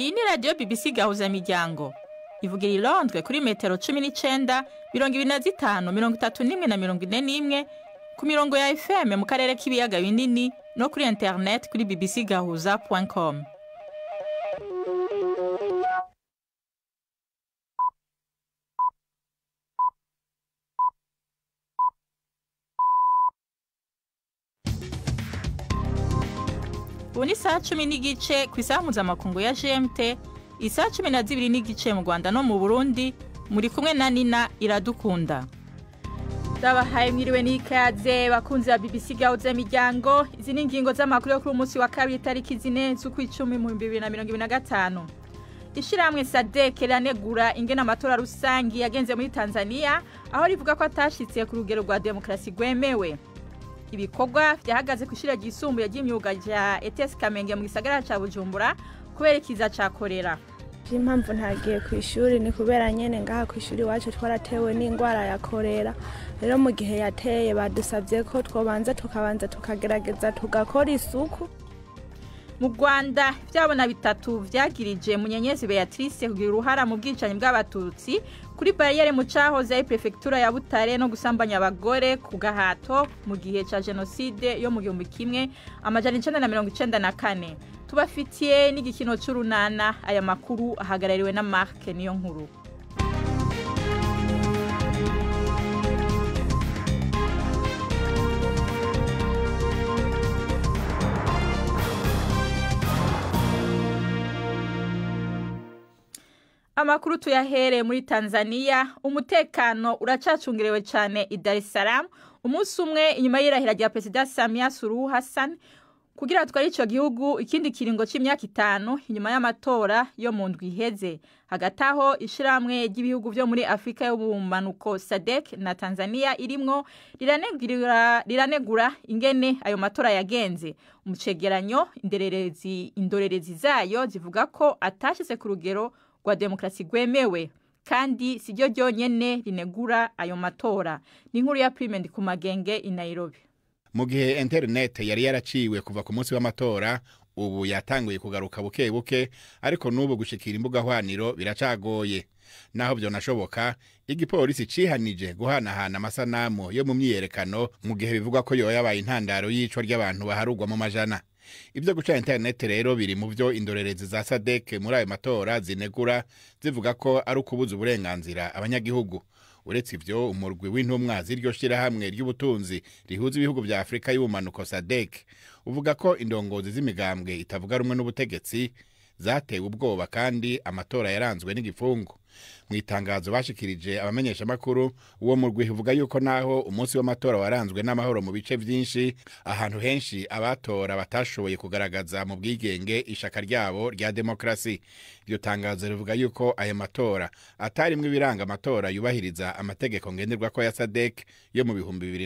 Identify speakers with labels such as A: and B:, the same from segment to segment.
A: Iyi ni radio BBC Gahuzamiryango. Ivugira i Londres kuri metero 19, 25, 31 na 41 ku mirongo ya FM mu karere k'ibiyaga binini no kuri internet kuri bbcgahuza.com. Ubu ni saa 10 n'igice ku isaha mpuzamakungu ya GMT, isaha 12 n'igice mu Rwanda no mu Burundi. Muri kumwe na Nina Iradukunda. Ndabahaye mwiriwe n'ikaze bakunzi ba BBC Gahuzamiryango. Izi ni ingingo z'amakuru yo kuri umunsi wa kabiri tariki 4 z'ukwicumi mu 2025. Ishiramwe SADC riranegura ingene amatora rusangi yagenze muri Tanzania, aho rivuga ko atashitse ku rugero rwa demokrasi gwemewe. Ibikorwa byahagaze ku ishira ryisumbuye ry'imyuga rya ETS Kamenge mu gisagara ca Bujumbura kubera ikiza ca korera.
B: Impamvu ntagiye ku ishuri ni kubera nyene ngaha ku ishuri wacu twaratewe n'ingwara ya korera. Rero mu gihe yateye badusabye ko twobanza tukagerageza tugakora isuku.
A: Mu Rwanda byabona bitatu vyagirije Munyenyezi Beatrice kugira uruhara mu bwicanyi bw'abatutsi kuri barriere mu cahoze ya prefecture ya Butare no gusambanya abagore ku gahato mu gihe ca genocide yo mu 1994. Tubafitiye n'igikino c'urunana. Aya makuru ahagarariwe na Mark niyo nkuru. Amakuru tuyahere muri Tanzania. Umutekano uracacungerewe cyane i Dar es Salaam umunsi umwe inyuma y'irahira rya President Samia Suluhu Hassan kugira twari ico gihugu ikindi kiringo c'imyaka 5 inyuma y'amatora yo mu ndwi iheze. Hagataho ishiramwe ry'ibihugu byo muri Afrika yo bumanuko SADC na Tanzania irimwo riranegura ingene ayo matora yagenze. Umucegeranyo indorerezi zayo zivuga ko atashitse ku rugero rwa demokrasi gwemewe kandi siryo ryonyene rinegura ayo matora. Ni inkuru ya Prime Ndikumagenge i Nairobi.
C: Mu gihe internet yari yaraciwe kuva ku munsi w'amatora, ubu yatanguye kugaruka buke buke, ariko n'ubu gushikira imbuga hwaniro biracagoye. Naho byo nashoboka, igipolisi cihanije guhanahana amasanamu yo mu myiyerekano mu gihe bivugwa ko yoyabaye intandaro y'icwa ry'abantu baharugwa mu majana. Ibyo guca internet rero biri mu byo indorerezi za SADC muri ayo matora zinegura, zivuga ko ari ukubuza uburenganzira abanyagihugu. Uretse ivyo, umurwi w'intumwa z'iryo shirahamwe ry'ubutunzi rihuza ibihugu bya Afrika y'ubumanuko SADC uvuga ko indongozi z'imigambwe itavuga rumwe n'ubutegetsi zatewe ubwoba kandi amatora yaranzwe n'igifungo. Mu itangazo bashikirije abamenyesha makuru, uwo murwi uvuga yuko naho umunsi w'amatora waranzwe n'amahoro mu bice byinshi, ahantu henshi abatora batashoboye kugaragaza mu bwigenge ishaka ryabo rya demokrasi. Iryo tangazo rivuga yuko aya matora atarimwe biranga amatora yubahiriza amategeko ngenderwako ya SADC yo mu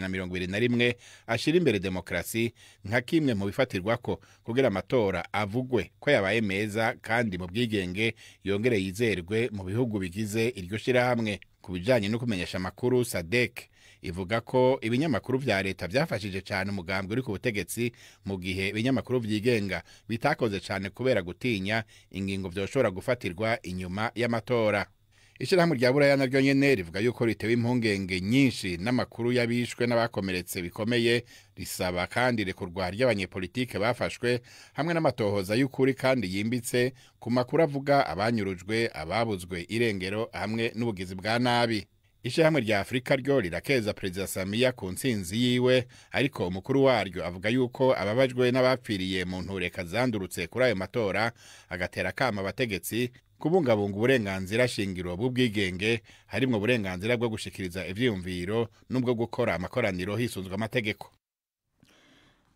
C: 2021 ashira imbere demokrasi nka kimwe mu bifatirwako kugira amatora avugwe ko yabaye meza kandi mu bwigenge yongere yizerwe mu bihugu bigize iryo shirahamwe. Ku bijanye no kumenyesha makuru, SADC ivuga ko ibinyamakuru vya leta byafashije cyane umugambwe uri ku butegetsi mu gihe ibinyamakuru vyigenga bitakoze cyane kubera gutinya ingingo vyoshobora gufatirwa inyuma y'amatora. Ishirahamwe rya Buraya naryo nyene rivuga yuko ritewe impungenge nyinshi n'amakuru yabishwe n'abakomeretse bikomeye, risaba kandi rekurwa ry'abanyepolitike bafashwe hamwe n'amatohoza y'ukuri kandi yimbitse ku makuru avuga abanyurujwe, ababuzwe irengero hamwe n'ubugizi bwa nabi. Ishirahamwe rya Afrika ryo rirakeza President Samia ku ntsinzi yiwe, ariko umukuru waryo avuga yuko ababajwe n'abapfiriye mu ntureka zandurutse kuri ayo matora, agatera kama abategetsi kubungabunga uburenganzira shingiro bw'ubwigenge, harimwo uburenganzira bwo gushikiriza ivyiyumviro n'ubwo gukora amakoraniro hisunzwe amategeko.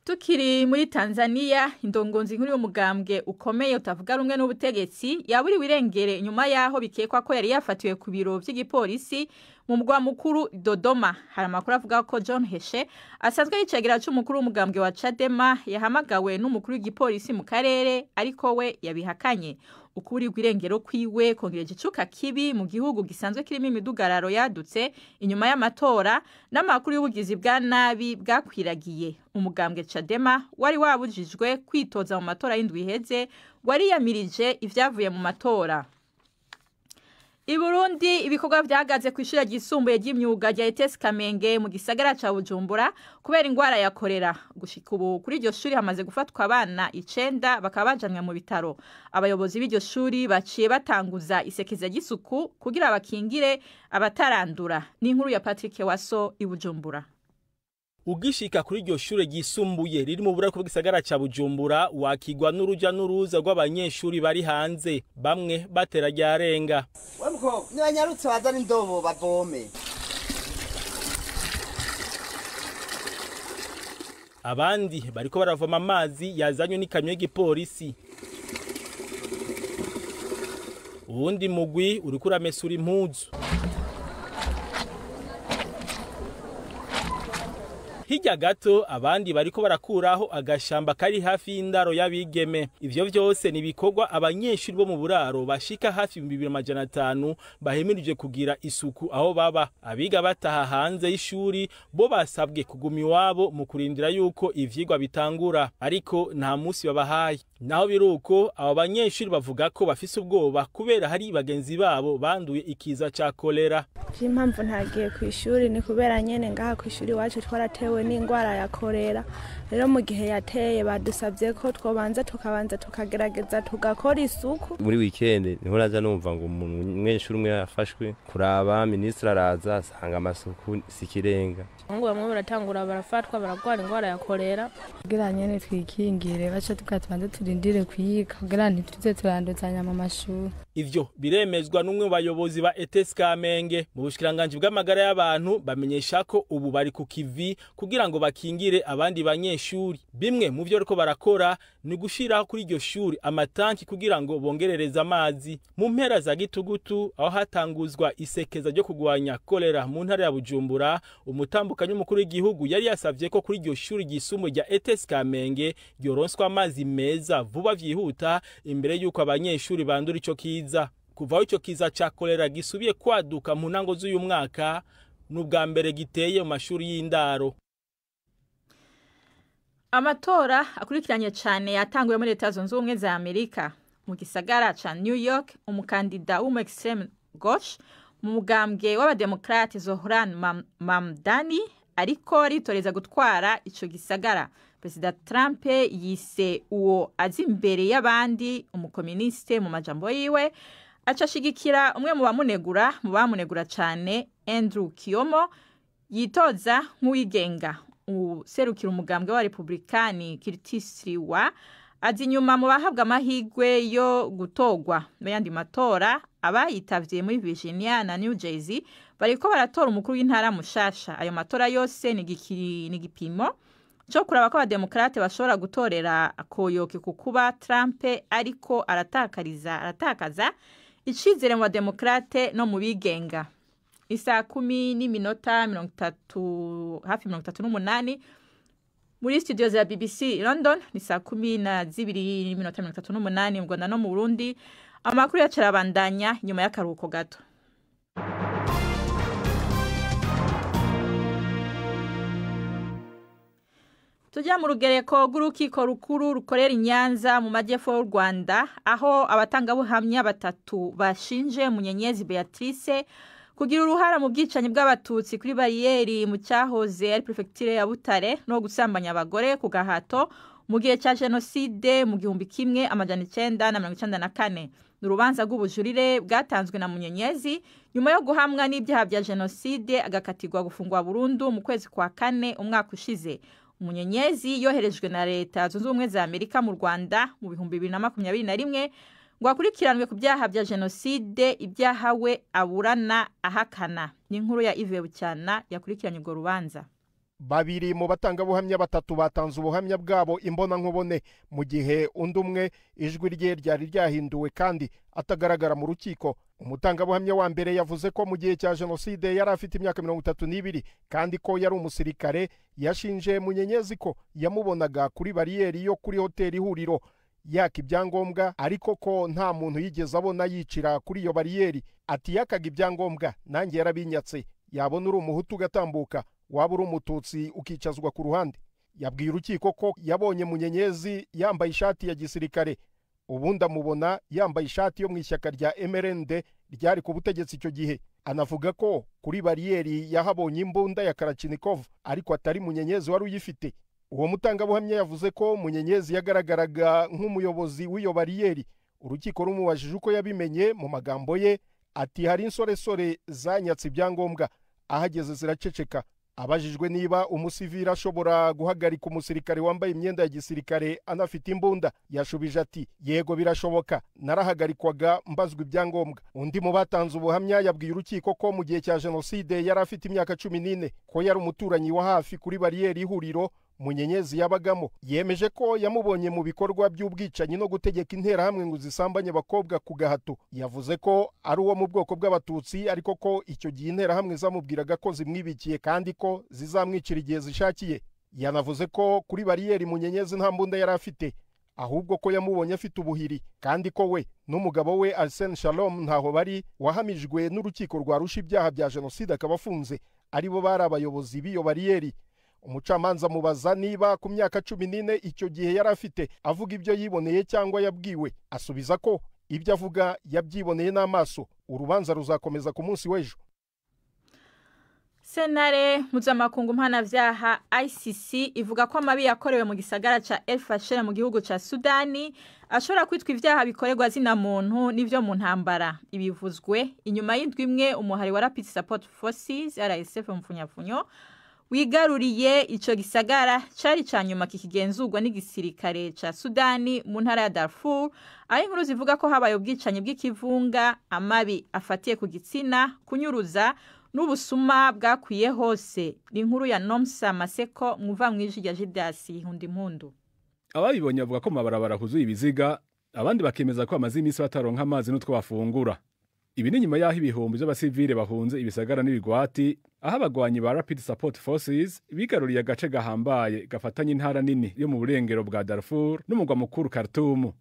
A: Tukiri muri Tanzania, indongozi nkuru y'umugambwe ukomeye utavuga rumwe n'ubutegetsi yaburi wirengere nyuma yaho bikekwa ko yari yafatiwe ku biro by'igipolisi mu mugwa mukuru Dodoma hari amakuru avuga ko John Heshe asanzwe yicegera c'umukuru w'umugambwe wa Chadema yahamagawe n'umukuru w'igipolisi mu karere ariko we yabihakanye. Ukuri gwirengero kwiwe kongereje icuka kibi mu gihugu gisanzwe kirimo imidugararo yadutse inyuma y'amatora n'amakuru y'ubugizi bwa nabi bwakwiragiye. Umugambwe Chadema wari wabujijwe kwitoza mu matora y'indwi iheze wari yamirije ivyavuye mu matora. I Burundi ibikorwa byahagaze ku ishure ryisumbuye ry'imyuga rya ETS Kamenge mu gisagara ca Bujumbura kubera ingwara ya kolera. Gushika ubu kuri iryo shuri hamaze gufatwa abana 9 bakaba bajanwe mu bitaro. Abayobozi b'iryo shuri baciye batanguza isekeza ry'isuku kugira bakingire abatarandura. Ni inkuru ya Patrick Waso i Bujumbura.
D: Ugishika kuri iryo shure ryisumbuye riri mu burako bw'isagara ca Bujumbura wakigwa n'uruja n'uruza rw'abanyeshuri bari hanze bamwe batera ryarenga.
E: Wemuko nyanyarutse bazana indobo bavome.
D: Abandi bariko baravoma amazi yazanywe n'ikamyo y'igipolisi. Uwundi mugwi uriko uramesura impuzu. Hirya gato abandi bariko barakuraho agashamba kari hafi y'indaro y'abigeme. Ivyo vyose ni bikorwa abanyeshuri bo mu buraro bashika hafi 2500 bahemirije kugira isuku aho baba. Abiga bataha hanze y'ishuri bo basabwe kuguma iwabo mu kurindira yuko ivyigwa bitangura, ariko nta musi babahaye. Naho biruko abo banyeshuri bavuga ko bafise ubwoba kubera hari bagenzi babo banduye ikiza ca kolera.
B: Impamvu ntagiye ku ishuri ni kubera nyene ngaha ku ishuri wacu twaratewe n'ingwara ya kolera. Rero mu gihe yateye badusabye ko twobanza tukagerageza tugakora isuku.
F: Muri weekend niho naza numva ngo umweshuri umwe yafashwe kuraba ministre araza asanga amasuku sikirenga.
B: Ngo bamwe baratangura barafatwa baragwara ingwara ya kolera. Kugira nyene twikingire baca tukatbanza turindire kuyika kugira ntituze turanduzanya mu mashuri.
D: Ivyo biremezwa n'umwe mu bayobozi ba ETS Kamenge. Mu bushikiranganje bw'amagara y'abantu bamenyesha ko ubu bari ku kivi kugira ngo bakingire abandi banyeshuri. Bimwe mu byo ariko barakora ni gushiraho kuri iryo shuri amatanki kugira ngo bongerereza amazi. Mu mpera za Gitugutu aho hatanguzwa isekeza ryo kugwanya kolera mu ntara ya Bujumbura, umutambukanyi mukuru w'igihugu yari yasavye ko kuri iryo shuri ryisumbuye rya ETS Kamenge yoronswa amazi meza vuba vyihuta imbere yuko abanyeshuri bandura ico kiza. Kuva ico kiza ca kolera gisubiye kwaduka mu ntango z'uyu mwaka n'ubwa mbere giteye mu mashuri y'indaro.
A: Amatora akurikiranye cyane yatanguye muri Leta Zunze Ubumwe za Amerika. Mu gisagara ca New York umukandida w'umextreme gauche mu mugambwe w'abademokrate Zohran Mamdani ariko aritoreza gutwara ico gisagara. President Trump yise uwo azi imbere y'abandi umukomuniste mu majambo yiwe acashigikira umwe mu bamunegura cyane Andrew Cuomo yitoza nk'uwigenga. Userukira umugambwe wa Republikani Curtis Sliwa azi nyuma mu bahabwa amahigwe yo gutogwa mu yandi matora abayitavye muri Virginia na New Jersey bariko baratora umukuru w'intara mushasha. Ayo matora yose ni gipimo cyo kuraba ko abademokrate bashobora gutorera akoyoke kukuba Trump ariko aratakaza icizere mu bademokrate no mu bigenga. Isa 10:30 hafi 38 muri studio za BBC London ni saa 10:38 mu Rwanda no mu Burundi. Amakuru yacarabandanya nyuma y'akaruhuko gato. Tujya mu rugereko rw'urukiko rukuru rukorera Inyanza mu majyepfo y'u Rwanda aho abatangabuhamya batatu bashinje Munyenyezi Beatrice kugira uruhara mu bwicanyi bw'abatutsi kuri bariyeri mu cyahoze ari prefecture ya Butare no gusambanya abagore ku gahato mu gihe cya genocide mu 1994. Urubanza rw'ubujurire bwatanzwe na Munyenyezi nyuma yo guhamwa n'ibyaha bya genocide agakatirwa gufungwa burundu mu kwezi kwa 4 umwaka ushize. Munyenyezi yoherejwe na Leta Zunze Ubumwe za Amerika mu Rwanda mu 2021 ngo akurikiranwe ku byaha bya genocide ibyaha we aburana ahakana. Ni inkuru ya Yves Bucyana yakurikiranye urwo rubanza.
G: babiri mu batangabuhamya batatu batanze ubuhamya bwabo imbonankubone mu gihe undi umwe ijwi rye ryari ryahinduwe kandi atagaragara mu rukiko. Umutangabuhamya wa mbere yavuze ko mu gihe cya jenoside yari afite imyaka 32 kandi ko yari umusirikare. Yashinje Munyenyezi ko yamubonaga kuri bariyeri yo kuri hoteli Ihuriro yaka ibyangombwa, ariko ko nta muntu yigeze abona yicira kuri iyo bariyeri. Ati yakaga ibyangombwa nanjye yarabinyatse, yabona uri umuhutu ugatambuka, waba uri umututsi ukicazwa ku ruhande. Yabwiye urukiko ko yabonye Munyenyezi yambaye ishati ya gisirikare, ubundi amubona yambaye ishati yo mu ishyaka rya MRND ryari ku butegetsi icyo gihe. Anavuga ko kuri bariyeri yahabonye imbunda ya Kalashnikov ariko atari Munyenyezi wari uyifite. Uwo mutangabuhamya yavuze ko Munyenyezi yagaragaraga nk'umuyobozi w'iyo bariyeri. Urukiko rumubajije uko yabimenye, mu magambo ye ati hari insoresore zanyatse ibyangombwa, ahageze ziraceceka. Abajijwe niba umusivili ashobora guhagarika umusirikare wambaye imyenda ya gisirikare anafite imbunda, yashubije ati yego birashoboka, narahagarikwaga mbazwa ibyangombwa. Undi mu batanze ubuhamya yabwiye urukiko ko mu gihe cya jenoside yari afite imyaka 14, ko yari umuturanyi wa hafi kuri bariyeri Ihuriro Munyenyezi yabagamo. Yemeje ko yamubonye mu bikorwa by'ubwicanyi no gutegeka interahamwe ngo zisambanye abakobwa ku gahato. Yavuze ko ari uwo mu bwoko bw'abatutsi, ariko ko icyo gihe interahamwe zamubwiraga ko zimwibikiye kandi ko zizamwicira igihe zishakiye. Yanavuze ko kuri bariyeri Munyenyezi nta mbunda yari afite, ahubwo ko yamubonye afite ubuhiri, kandi ko we n'umugabo we Arsene Shalom ntaho bari, wahamijwe n'urukiko rwa Arusha ibyaha bya jenoside akaba afunze, aribo bari abayobozi b'iyo bariyeri. Umucamanza mubaza niba ku myaka 14 icyo gihe yari afite avuga ibyo yiboneye cyangwa yabwiwe. Asubiza ko ibyo avuga yabyiboneye n'amaso. Urubanza ruzakomeza ku munsi w'ejo.
A: Senare mpuzamakungu mpanavyaha ICC ivuga ko amabi yakorewe mu gisagara ca El Fasher mu gihugu ca Sudani ashobora kwitwa ivyaha bikorerwa zina muntu n'ivyo mu ntambara. Ibivuzwe inyuma y'indwi imwe umuhari wa Rapid Support Forces RSF mfunyafunyo wigaruriye ico gisagara cari canyuma kikigenzurwa n'igisirikare ca Sudani mu ntara ya Darfur. Aho inkuru zivuga ko habaye ubwicanyi bw'ikivunga, amabi afatiye ku gitsina, kunyuruza n'ubusuma bwakwiye hose. Inkuru ya Nomsa Maseko mwuva mw'ijwi rya Jidasi Hundimpundu.
H: Ababibonye bavuga ko mabarabara huzuye ibiziga, abandi bakemeza ko amazi imisi bataronka amazi n'utwo bafungura. Ibi ni nyuma yaho ibihumbi by'abasivile bahunze ibisagara n'ibigwati, aho abagwanyi ba Rapid Support Forces bigaruriye agace gahambaye gafatanye intara nini yo mu burengero bwa Darfur n'umugwa mukuru Khartoum.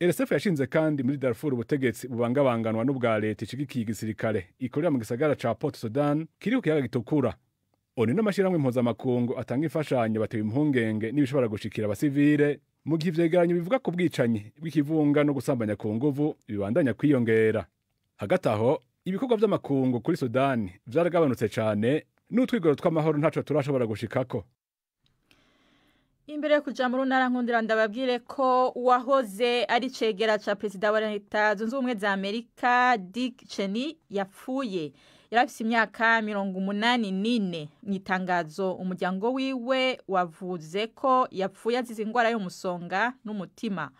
H: RSF yashinze kandi muri Darfur ubutegetsi bubangabanganwa n'ubwa leta ishigikiye igisirikare ikorera mu gisagara ca Port Sudan kiri ku kiyaga gitukura. Oni n'amashiramwe mpuzamakungu atanga imfashanyo batewe impungenge n'ibishobora gushikira abasivile mu gihe ivyegeranyo bivuga ku bwicanyi bw'ikivunga no gusambanya ku nguvu bibandanya kwiyongera. Hagati aho ibikorwa by'amakungu kuri Sudani vyaragabanutse cyane n'utwigoro tw'amahoro ntaco turashobora gushikako.
A: Imbere kuja mu runara nkundira ndababwire ko wahoze ari cegera ca president wa Leta Zunze Ubumwe za Amerika Dick Cheney yapfuye. Yarafise imyaka 84. Mwitangazo umuryango wiwe wavuze ko yapfuye azize ingwara y'umusonga n'umutima.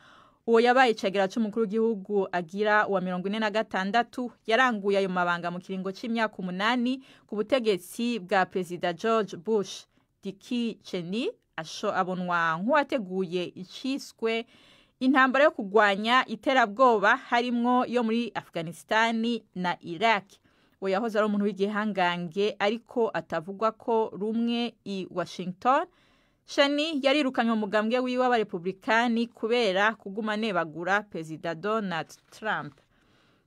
A: Uwo yabaye cegera c'umukuru w'igihugu agira wa 46 yaranguye ayo mabanga mu kiringo c'imyaka 8 ku butegetsi bwa president George Bush. Dick Cheney abonwa nk'uwateguye iciswe intambara yo kugwanya iterabwoba harimwo yo muri Afghanistan na Iraq. Uwo yahoze ari umuntu w'igihangange ariko atavugwa ko rumwe i Washington. Cheney yarirukanywe mu mugambwe wiwe w'abarepublikani kubera kuguma nebagura President Donald Trump.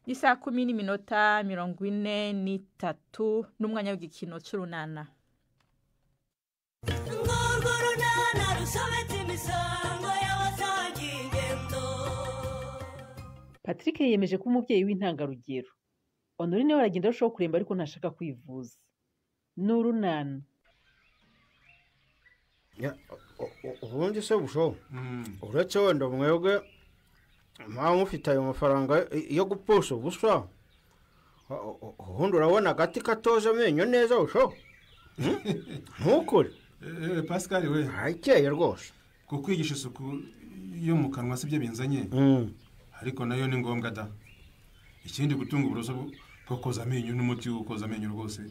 A: Isa 10:43 n'umwanya w'igikino c'urunana.
I: Patrick yemeje ko umuvyeyi w'intangarugero. Honorine we aragenda arushaho kuremba ariko ntashaka kwivuza. N'urunana.
J: Ubundi se busho uretse wenda mwebwe mpamvu ufite ayo mafaranga yo gupusha ubusa, ubundi urabona agati katoza amenyo neza busho ntukure.
K: Pascal we
J: hakeye rwose
K: kukwigisha isuku yo mu kanwa sibyo binzanye, ariko nayo ni ngombwa da. Ikindi gutunga uburoso bwo koza amenyo n'umuti wo koza amenyo rwose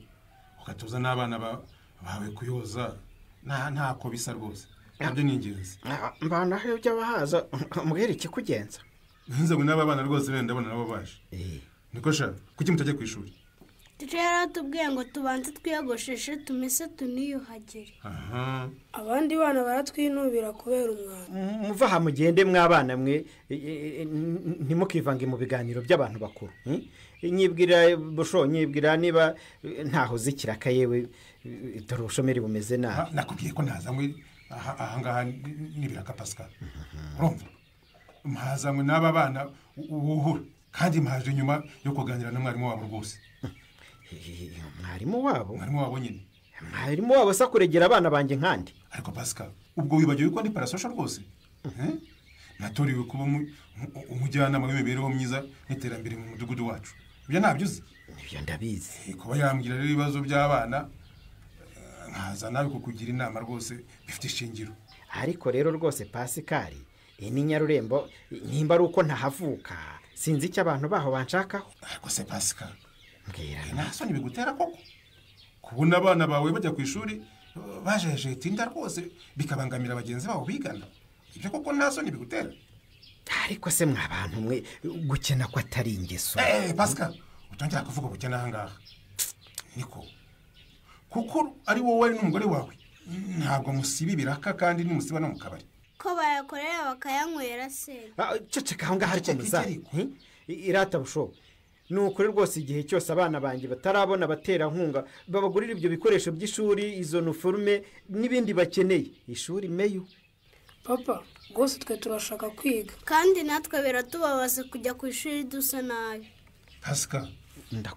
K: ukatoza n'abana bawe kuyoza ntako bisa rwose nabyo ni ingenzi.
J: mbana aho ujya bahaza mbwira ikikugenza.
K: nze ngo n'aba bana rwose benda ndabona nabo baje. niko sha kuki mutajya ku ishuri?
L: Rero tubwiye ngo tubanze twiyogosheshe tumese tuniyuhagire.
M: Abandi bana baratwinubira kubera umwanda.
J: Muva aha mugende mw'abana mwe ntimukivange mu biganiro by'abantu bakuru. Nyibwira busho nyibwira niba ntaho zikiraka yewe dore ubushomeri bumeze nabi.
K: Nakubwiye ko ntazamwe ahangaha nibiraka Pascal. Urumva? Mpazamwe n'aba bana uhura kandi mpaje nyuma yo kuganira na mwarimu wabo rwose.
J: Mwarimu wabo
K: nyine.
J: Mwarimu wabo sa kuregera abana banjye nkandi.
K: Ariko Pascal ubwo wibagiwe ko ndi parasosho rwose. Natoriwe kuba umujyanama w'imibereho myiza n'iterambere mu mudugudu wacu. Ibyo nabyuze.
J: Ibyo ndabizi.
K: Kuba yambwira rero ibibazo by'abana nkaza nawe kukugira inama rwose bifite ishingiro.
J: Ariko rero rwose Pascal ni Nyarurembo nimba ari uko ntahavuka sinzi icyo abantu baho banshakaho.
K: Ariko se Pascal
J: mbwira
K: nasoni bigutera koko kubona abana bawe bajya ku ishuri bajeje tinda rwose bikabangamira abagenzi babo bigana. Ibyo koko nasoni bigutera.
J: Ariko se mwabantu mwe gukena ko atari ingeso.
K: Pascal utongera kuvuga gukena ahangaha niko kuko ari wowe n'umugore wawe ntabwo musiba ibiraka kandi nimusiba no mu kabari
L: ko bayakorera bakayanywera se.
J: Ceceka aho ngaho ariko muza irata busho nukuri rwose igihe cyose abana banjye batarabona batera nkunga babagurira ibyo bikoresho by'ishuri izo uniforme n'ibindi bakeneye ishuri meyo.
M: Papa rwose twe turashaka kwiga
L: kandi natwe biratubabaza kujya ku ishuri dusa nabi.
K: Pascal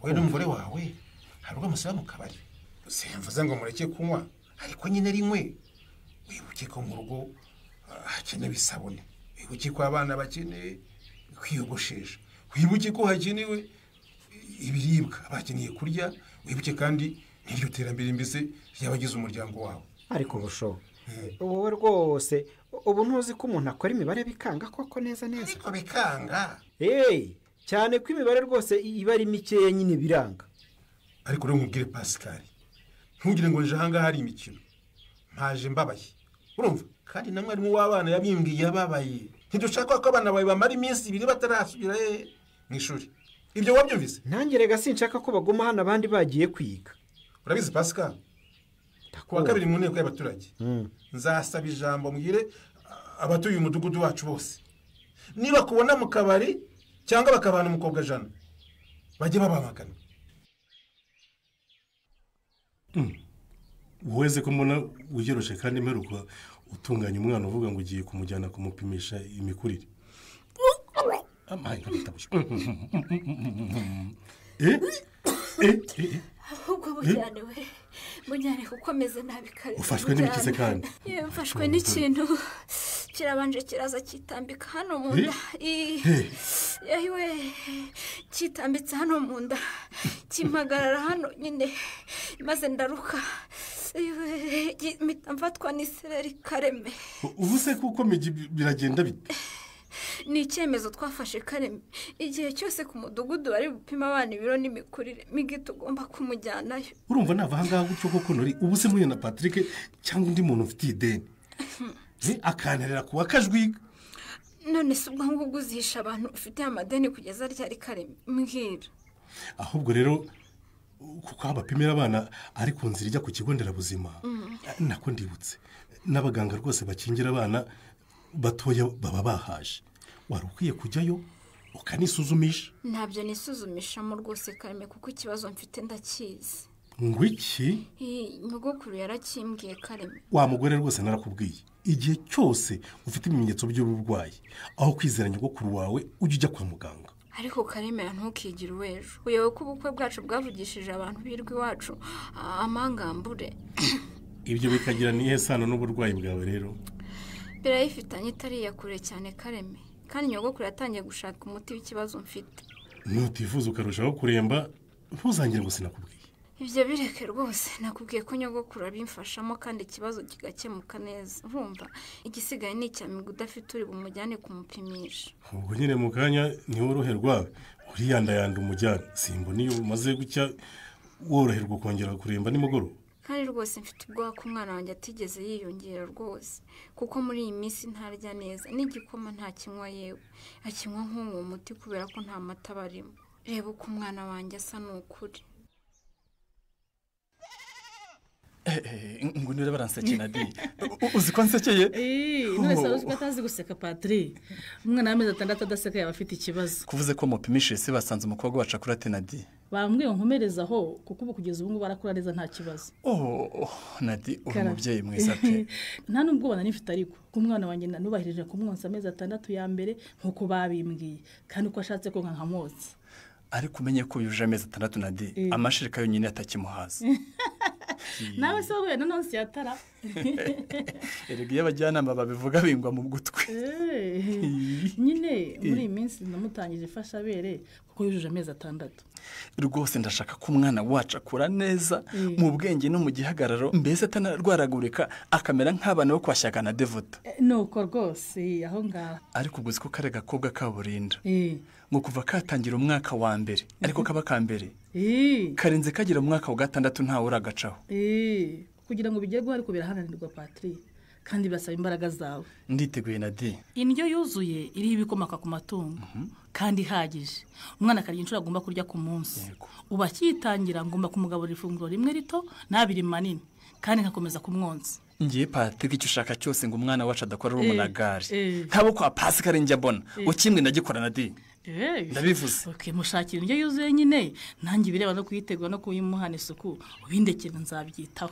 K: we n'umugore wawe hari ubwo musiba mu kabari simvuze ngo mureke kunywa ariko nyine rimwe wibuke ko mu rugo hakenewe isabune, wibuke ko abana bakeneye kwiyogoshesha, wibuke ko hakenewe ibiribwa bakeneye kurya, wibuke kandi n'iryo terambere mbese ry'abagize umuryango wawe.
J: Ariko busho wowe rwose ubu ntuzi ko umuntu akora imibare bikanga koko neza.
K: Ariko bikanga
J: cyane ko imibare rwose iba ari mikeya nyine biranga.
K: Ariko rero nkubwire Pascal ntugire ngo nje ahangaha hari imikino mpaje mbabaye urumva kandi na mwarimu w'abana yabimbwiye yababaye ntidushaka ko abana bawe bamara iminsi 2 batarasubira mu ishuri. Ibyo wabyumvise?
J: Nanjye rega sinshaka ko baguma hano abandi bagiye kwiga.
K: Urabizi Pascal kuwa kabiri mu nteko y'abaturage nzasaba ijambo mbwire abatuye umudugudu wacu bose niba kubona mu kabari cyangwa bakabana umukobwa jana bajye babamagana.
N: Uweze ko mbona ugeroshe kandi mperuka utunganya umwana uvuga ngo ugiye kumujyana kumupimisha imikurire. Amaye nkabitabusha.
O: Ahubwo bujyane we munyane kuko ameze nabi kare.
N: Ufashwe n'ibikize kandi.
O: Mfashwe n'ikintu kirabanje kiraza kitambika hano mu nda. Yewe kitambitse hano mu nda kimpagarara hano nyine maze ndaruka. Mfatwa n'isereri Kareme.
N: Ubuse kuko biragenda bite?
O: Ni icyemezo twafashe Kareme igihe cyose ku mudugudu bari gupima abana ibiro n'imikurire migi tugomba kumujyanayo.
N: Urumva nava ahangaha gutyo koko nori ubuse muri na Patrick cyangwa undi muntu ufite ideni akanterera kuwa kajwiga.
O: None se ubwo ngubwo uzisha abantu ufite amadeni kugeza ryari Kareme mbwira.
N: Ahubwo rero kuko abapimira abana ari ku nzira ijya ku kigo nderabuzima nako ndibutse n'abaganga rwose bakingira abana batoya baba bahaje wari ukwiye kujyayo ukanisuzumisha.
O: Ntabyo nisuzumishamo rwose Kareme kuko ikibazo mfite ndakizi.
N: Ngo iki?
O: Nyogokuru yarakimbwiye Kareme.
N: Wa mugore rwose narakubwiye igihe cyose ufite ibimenyetso by'uburwayi aho kwizera nyogokuru wawe ujya kwa muganga.
O: Ariko Kareme ntukigire uwejo uyobe ko ubukwe bwacu bwavugishije abantu birwi wacu amangambure.
N: Ibyo bikagira nihe sano n'uburwayi bwawe rero?
O: Birayifitanye itariya kure cyane Kareme kandi nyogokuru yatangiye gushaka umuti w'ikibazo mfite.
N: Nutifuza ukarushaho kuremba ntuzangire ngo sinakubwiye.
O: Ibyo bireke rwose nakubwiye ko nyogokuru abimfashamo kandi ikibazo kigakemuka neza. Urumva igisigaye ni icyamigo udafite uri bumujyane kumupimisha.
N: Ubwo nyine mu kanya ntiworoherwa uriyandayanda umujyane simbona iyo umaze gucya woroherwa kongera kuremba nimugoro.
O: kandi rwose mfite ubwoba ko umwana wanjye atigeze yiyongera rwose kuko muri iyi minsi ntarya neza n'igikoma nta kinywa yewe akinywa nk'uwo muti kubera ko nta mata barimo reba uko umwana wanjye asa n'ukuri
P: ngo nire baransekeye Nadi uzi ko nsekeye
Q: none se uziko atazi guseka Patri umwana w'amezi 6 adaseka yaba afite ikibazo
P: kuvuze ko mupimishe se basanze umukobwa wacu akura ate Nadi
Q: bambwiye nkomerezaho kuko ubu kugeza ubu barakura neza nta kibazo
P: Nadi uri umubyeyi mwiza pe
Q: nta nubwo bana nifite ariko ku mwana wanjye nubahirije kumwonsa amezi 6 ya mbere nkuko babimbwiye kandi uko ashatse ko nkamwotsa
P: ariko umenye ko yuje amezi 6 Nadi amashirika yonyine atakimuhaza
Q: nawe se wowe nanonsi yatara
P: Erega abajyanama babivuga bingwa mu gutwe
Q: nyine muri iyi minsi namutangije ifasha bere kuko yujuje amezi 6
P: rwose ndashaka ko umwana wacu akura neza mu bwenge no mu gihagararo mbese atanarwaragurika akamera nk'abana bo kwashyaka na Devota
Q: nuko rwose aho ngaho
P: ariko ubwo ko kare gakobwa kaburinda ngo kuva katangira umwaka wa mbere ariko kaba ka mbere karenze kagira umwaka wa 6 ntawe uragacaho
Q: kugira ngo bijye guhari kubera hananirwa Patri kandi birasaba imbaraga zawe
P: nditeguye Nadi
Q: indyo yuzuye iri ibikomoka ku matungo kandi hagije umwana karya inshuro agomba kurya ku munsi uba kitangira ngomba kumugaburira ifunguro rimwe rito nabiri manini kandi nkakomeza kumwonsa
P: ngiye Patri icyo ushaka cyose ngo umwana wacu adakorera umunagari nkabo kwa Pascal njya mbona ukimwe ndagikora Nadi ndabivuze
Q: mushakira indyo yuzuye nyine nanjye bireba no kuyitegura no kuyimuhana isuku ubindekera nzabyitaho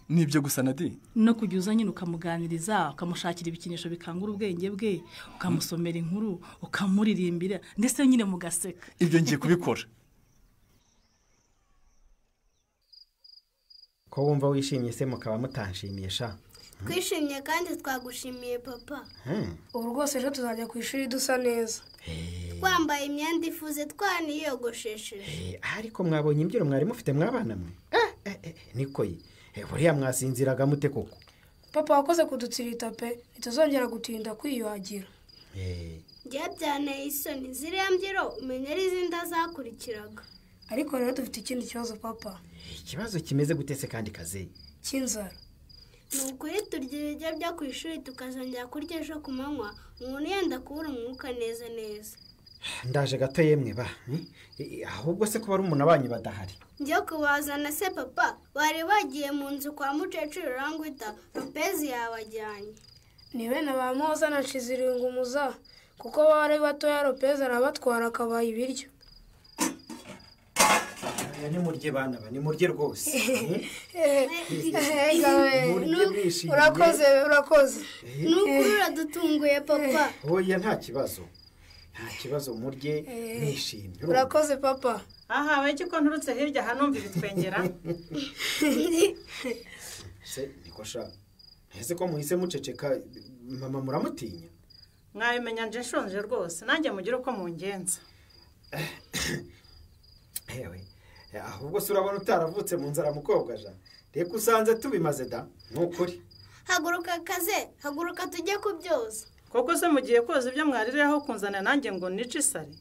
P: nibyo gusa Nadi
Q: no kujyuza nyine ukamuganiriza ukamushakira ibikinisho bikangura ubwenge bwe ukamusomera inkuru ukamuririmbira ndetse nyine mugaseka
P: ibyo ngiye kubikora
J: ko wumva wishimye se mukaba mutanshimiye sha
L: twishimye kandi twagushimiye papa
M: ubu rwose ejo tuzajya ku ishuri dusa neza
L: twambaye imyenda ifuze twaniyogoshesheje
J: ariko mwabonye imbyiro mwari mufite mwabana mwe niko ye buriya mwasinziraga mute koko
M: papa wakoze kudutsirita pe ntituzongera gutinda kwiyuhagira
L: njye byanteye isoni ziriya mbyiro umenya ari izindi azakurikiraga
M: ariko rero dufite ikindi kibazo papa
J: ikibazo kimeze gute se kandi kaze
M: cy'inzara
L: ni ukuri turya ibiryo byo ku ishuri tukazongera kurya ejo ku manywa umuntu yenda kubura umwuka neza neza
J: ndaje gato yemwe ba ahubwo se kuba ari umuntu abanyu badahari
L: njye kubazana se papa bari bagiye mu nzu kwa mukecuru Rangwita Lopez yabajyanye
M: niwe na ba Moza na Nshizirungumuza kuko bari batoya Lopez arabatwara akabaye ibiryo
J: ni murye bana ba ni murye rwose
M: urakoze
L: n'ukuri uradutunguye papa
J: oya nta kibazo murye nishimye
M: urakoze papa
R: aha wege ko nturutse hirya hanumva ibitwengera
J: se niko sha ese ko muhise muceceka mama muramutinya
R: mwabimenya nje nshonje rwose nanjye mugira uko mungenza
J: ahubwo se urabona utaravutse mu nzara mukobwa ja reka usanze tubimaze da nukuri
L: haguruka kaze haguruka tujye kubyoza
R: koko se mugiye koza ibyo mwariraho kunzana nanjye ngo nice isari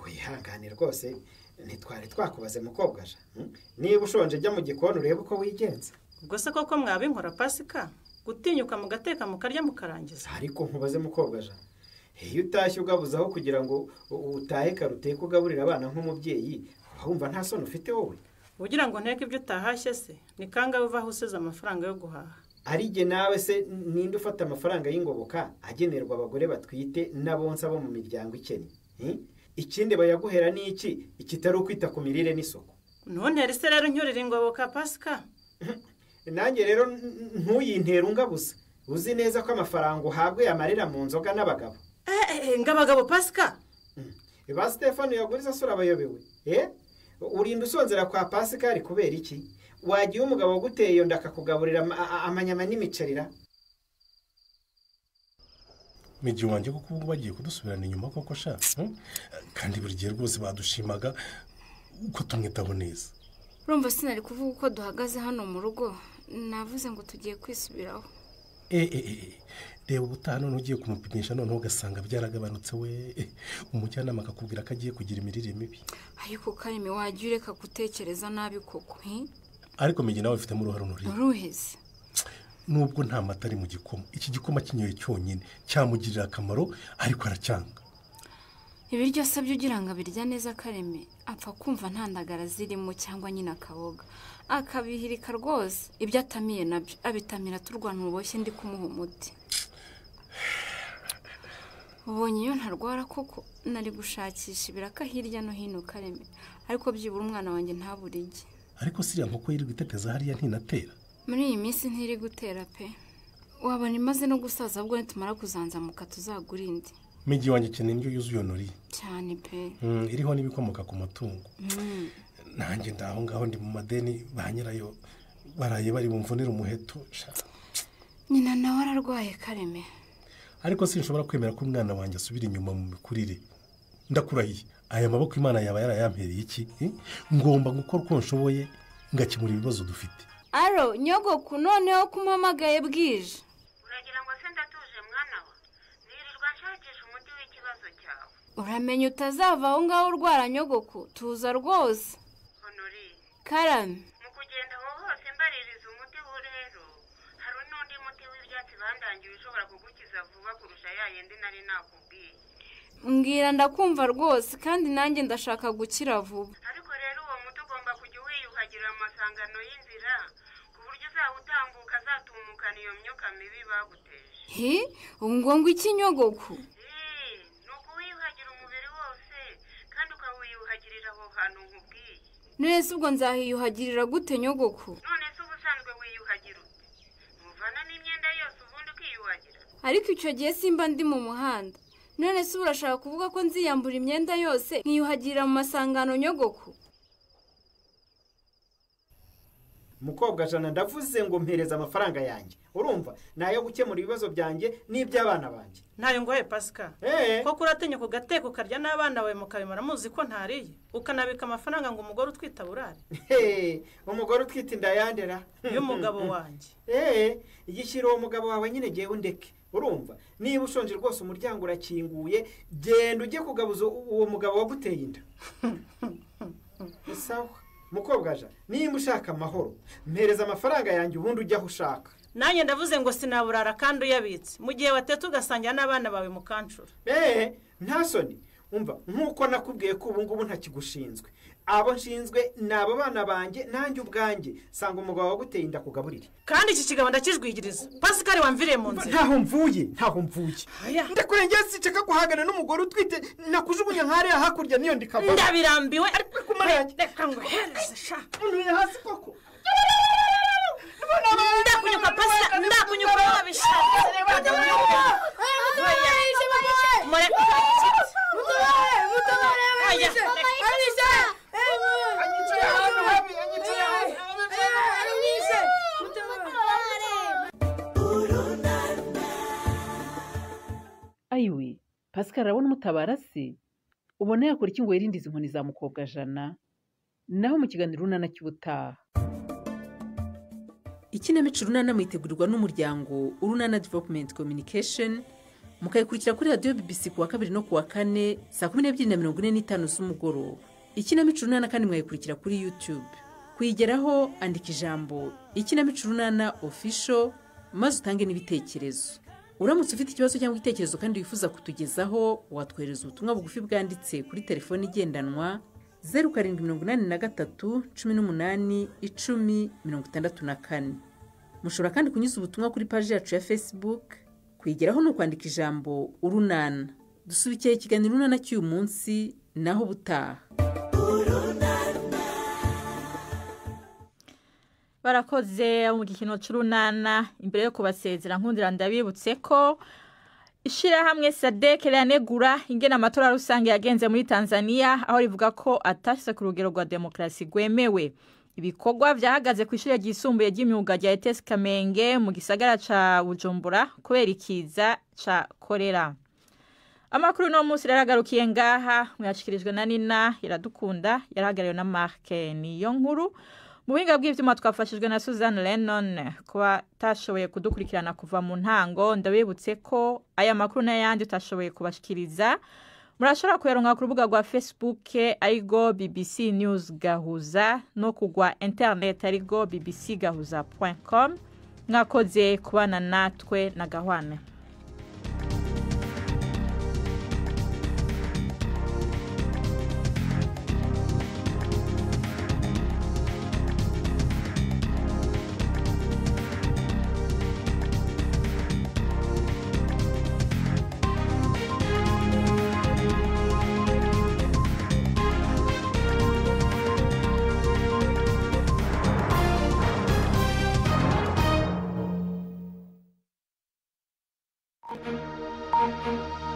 J: wihangane rwose ntitwari twakubaze mukobwa ja niba ushonje jya mu gikoni urebe uko wigenza
R: ubwo se koko mwabinkora Pasika gutinyuka mugateka mukarya mukarangiza
J: ariko nkubaze mukobwa ja iyo utashye ugabuzaho kugira ngo utahe karuteke ugaburira abana nk'umubyeyi wumva nta soni ufite wowe
R: ugira ngo nteke ibyo utahashye se ni kangahe uvaho usize amafaranga yo guhaha
J: arige nawe se ninde ufata amafaranga y'ingoboka agenerwa abagore batwite n'abonsa bo mu miryango ikennye ikindi bayaguhera ni iki ikitari ukwita ku mirire n'isuku
R: none se rero ncyurira ingoboka Pasika
J: nanjye rero ntuyintere ungabuza uzi neza ko amafaranga uhabwe yamarira mu nzoga n'abagabo
R: ngabagabo Pasika
J: ba Stefano yaguriza sura abayobewe urinda usonzera kwa Pasika kubera iki wagiye umugabo guteye iyo ndakakugaburira amanyama n'imicerira
N: migi wanjye kuko ubu bagiye kudusubirana inyuma koko sha kandi buri gihe rwose badushimaga uko tumwitaho neza
O: urumva sinari kuvuga uko duhagaze hano mu rugo navuze ngo tugiye kwisubiraho
N: reba ubutaha none ugiye kumupimisha noneho ugasanga byaragabanutse we umujyanama akakubwira ko agiye kugira imirire mibi
O: ariko karime wajya ureka gutekereza nabi koko
N: ariko migi nawe ufitemo uruhare
O: uruheze
N: nubwo nta mata ari mu gikoma iki gikoma kinyoye cyonyine cyamugirira akamaro ariko aracyanga
O: ibiryo se byo ugira ngo abirya neza Kareme apfa kumva nta ndagara zirimo cyangwa nyine akaboga akabihirika rwose ibyo atamiye nabyo abitamira turwana uruboshye ndi kumuha umuti ubonye iyo ntarwara koko nari gushakisha ibiraka hirya no hino Kareme ariko byibura umwana wanjye ntaburige
N: ariko siriya nkoko yiri guteteza hariya ntinatera
O: muri iyi minsi ntiri gutera pe wabona imaze no gusaza ahubwo nitumara kuzanzamuka tuzagura indi
N: migi wanjye ikeneye indyo yuzuye Honori
O: cyane pe
N: iriho n'ibikomoka ku matungo nanjye ndaho ngaho ndi mu madeni ba nyirayo baraye bari bumvunira umuheto
O: nyina nawe ararwaye Kareme
N: ariko sinshobora kwemera ko umwana wanjye asubira inyuma mu mikurire ndakurahiye aya maboko Imana yaba yarayampereye iki ngomba gukora uko nshoboye ngakemura ibibazo dufite
O: aro nyogoku noneho kumamagaye bwije
S: uragira ngo se ndatuje mwana wa nirirwa nshakisha umuti w'ikibazo cyawe
O: uramenye utazava aho ngaho urwara nyogoku tuza rwose
S: Honori
O: Karame
S: mu kugenda aho hose mbaririza umuti rero hari n'undi muti w'ibyatsi bandangiye ushobora kugukiza vuba kurusha ya yindi nari nakubwiye
O: mbwira ndakumva rwose kandi nanjye ndashaka gukira vuba
S: ariko rero uwo muti ugomba kujya wiyuhagirira amasangano y'inzira ku buryo uzabutambuka azatumukana iyo myuka mibi baguteje
O: ngo iki nyogoku
S: ni ukuwiyuhagira umubiri wose kandi ukawiyuhagirira aho hantu nkubwiye
O: none se ubwo nzahiyuhagirira gute nyogoku
S: none se ubusanzwe wiyuhagira ute muvana n'imyenda yose ubundi ukiyuhagira
O: ariko icyo gihe simba ndi mu muhanda none se urashaka kuvuga ko nziyambura imyenda yose nkiyuhagirira mu masangano nyogoku
J: mukobwa jana ndavuze ngo mpereza amafaranga yanjye urumva nayo gukemura ibibazo byanjye n'iby'abana banjye
R: ntayo ngoye Pascal koko uratinya kugateka ukarya n'abana bawe mukabimara muzi ko ntariye ukanabika amafaranga ngo umugore utwita burare
J: umugore utwita inda yandera
R: y'umugabo wanjye
J: igishyira uwo mugabo wawe nyine ngewe undeke urumva niba ushonje rwose umuryango urakinguye genda ujye kugabuza uwo mugabo waguteye inda sawa mukobwa jana niba ushaka amahoro mpereza amafaranga yanjye ubundi ujya aho ushaka
R: nanjye ndavuze ngo sinaburara kandi uyabitse mu gihe watetse ugasangira n'abana bawe mukancura
J: nta soni umva nk'uko nakubwiye ko ubu ngubu ntakigushinzwe abo nshinzwe ni abo bana banjye nanjye ubwanjye sanga umugabo waguteye inda kugaburire
R: kandi iki kigabo ndakijwigiriza Pascal wamviriye mu nzira
J: ntaho mvuye ndakurengera sinshaka guhangana n'umugore utwite nakujugunya nk'ariya hakurya niyo ndikava
R: ndabirambiwe reka ngo hereze sha
J: unuye hasi koko
R: ndakunyuka Pascal ndakunyuka wabishaka
I: ayiwe Pascal arabona umutabara se ubona yakora iki ngo yirindize inkoni za mukobwa jana naho mu kiganiro runana cy'ubutaha ikinamico runana mwitegurirwa n'umuryango urunana development communication mukayikurikira kuri radiyo BBC kuwa 2 no kuwa 4 saa 12:45 z'umugoroba ikinamico runana kandi mwayikurikira kuri YouTube kuyigeraho andika ijambo ikinamico runana official maze utange n'ibitekerezo uramutse ufite ikibazo cyangwa igitekerezo kandi wifuza kutugezaho watwohereza ubutumwa bugufi bwanditse kuri telefone igendanwa 0783181064 mushobora kandi kunyuza ubutumwa kuri page yacu ya Facebook kwigeraho no kwandika ijambo urunana dusubikiye ikiganiro runana cy'uyu munsi naho butaha
A: barakoze mu gikino cy'urunana imbere yo kubasezera nkundira ndabibutse ko ishirahamwe SADC yanegura ingena amatora rusange yagenze muri Tanzania aho rivuga ko atashye ku rugero rwa demokrasi gwemewe ibikorwa byahagaze ku ishuri ryisumbuye ry'imyuga rya ETS Kamenge mu gisagara ca Bujumbura kubera ikiza ca kolera amakuru no munsi yaragarukiye ngaha muyashikirijwe na Nina Iradukunda yarahagariwe na Mark niyo nkuru mu buhinga bw'ivyuma twafashijwe na Susan Lennon kuba tashoboye kudukurikirana kuva mu ntango ndabibutse ko aya makuru n'ayandi utashoboye kubashikiriza murashobora kuyaronka ku rubuga rwa Facebook arigo BBC News Gahuza no kugwa internet arigo bbcgahuza.com. mwakoze kubana natwe na Gahwane.
T: Thank you.